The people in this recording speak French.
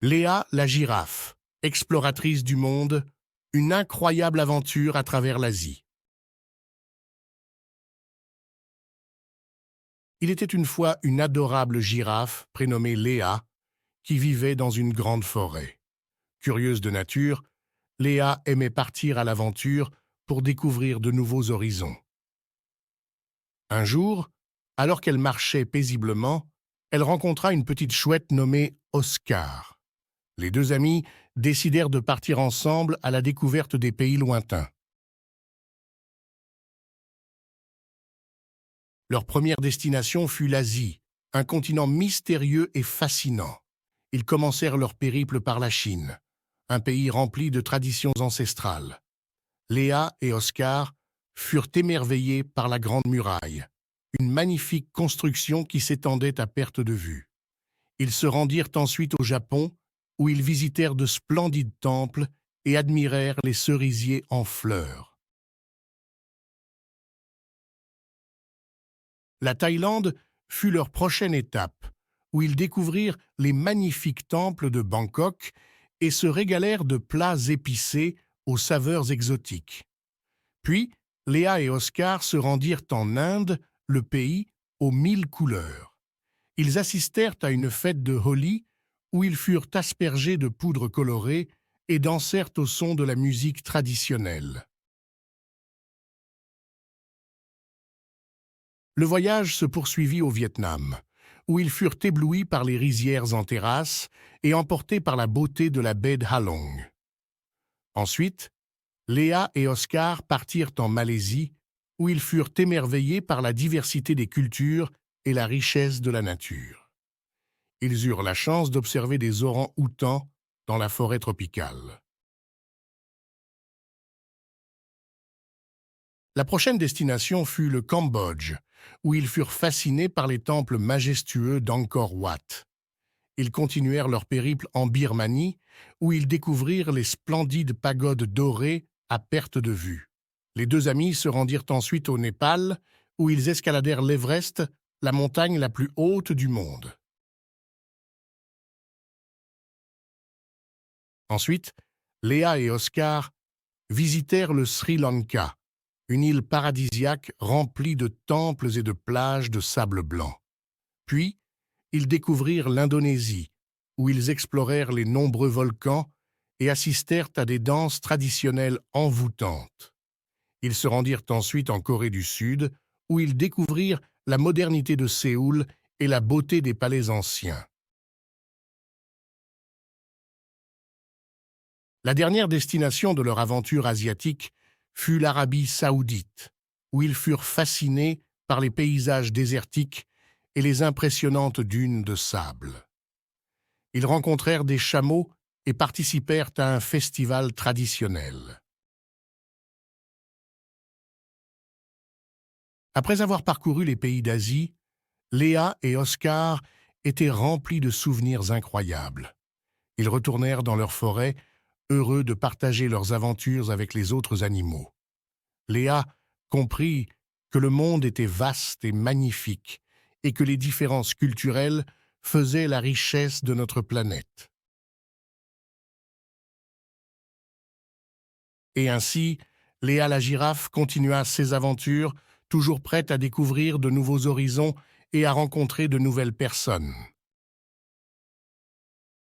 Léa la girafe, exploratrice du monde, une incroyable aventure à travers l'Asie. Il était une fois une adorable girafe prénommée Léa qui vivait dans une grande forêt. Curieuse de nature, Léa aimait partir à l'aventure pour découvrir de nouveaux horizons. Un jour, alors qu'elle marchait paisiblement, elle rencontra une petite chouette nommée Oscar. Les deux amis décidèrent de partir ensemble à la découverte des pays lointains. Leur première destination fut l'Asie, un continent mystérieux et fascinant. Ils commencèrent leur périple par la Chine, un pays rempli de traditions ancestrales. Léa et Oscar furent émerveillés par la Grande Muraille, une magnifique construction qui s'étendait à perte de vue. Ils se rendirent ensuite au Japon, où ils visitèrent de splendides temples et admirèrent les cerisiers en fleurs. La Thaïlande fut leur prochaine étape, où ils découvrirent les magnifiques temples de Bangkok et se régalèrent de plats épicés aux saveurs exotiques. Puis, Léa et Oscar se rendirent en Inde, le pays aux 1000 couleurs. Ils assistèrent à une fête de Holi où ils furent aspergés de poudre colorée et dansèrent au son de la musique traditionnelle. Le voyage se poursuivit au Vietnam, où ils furent éblouis par les rizières en terrasse et emportés par la beauté de la baie de Halong. Ensuite, Léa et Oscar partirent en Malaisie, où ils furent émerveillés par la diversité des cultures et la richesse de la nature. Ils eurent la chance d'observer des orangs-outans dans la forêt tropicale. La prochaine destination fut le Cambodge, où ils furent fascinés par les temples majestueux d'Angkor Wat. Ils continuèrent leur périple en Birmanie, où ils découvrirent les splendides pagodes dorées à perte de vue. Les deux amis se rendirent ensuite au Népal, où ils escaladèrent l'Everest, la montagne la plus haute du monde. Ensuite, Léa et Oscar visitèrent le Sri Lanka, une île paradisiaque remplie de temples et de plages de sable blanc. Puis, ils découvrirent l'Indonésie, où ils explorèrent les nombreux volcans et assistèrent à des danses traditionnelles envoûtantes. Ils se rendirent ensuite en Corée du Sud, où ils découvrirent la modernité de Séoul et la beauté des palais anciens. La dernière destination de leur aventure asiatique fut l'Arabie saoudite, où ils furent fascinés par les paysages désertiques et les impressionnantes dunes de sable. Ils rencontrèrent des chameaux et participèrent à un festival traditionnel. Après avoir parcouru les pays d'Asie, Léa et Oscar étaient remplis de souvenirs incroyables. Ils retournèrent dans leur forêt, heureux de partager leurs aventures avec les autres animaux. Léa comprit que le monde était vaste et magnifique et que les différences culturelles faisaient la richesse de notre planète. Et ainsi, Léa la girafe continua ses aventures, toujours prête à découvrir de nouveaux horizons et à rencontrer de nouvelles personnes.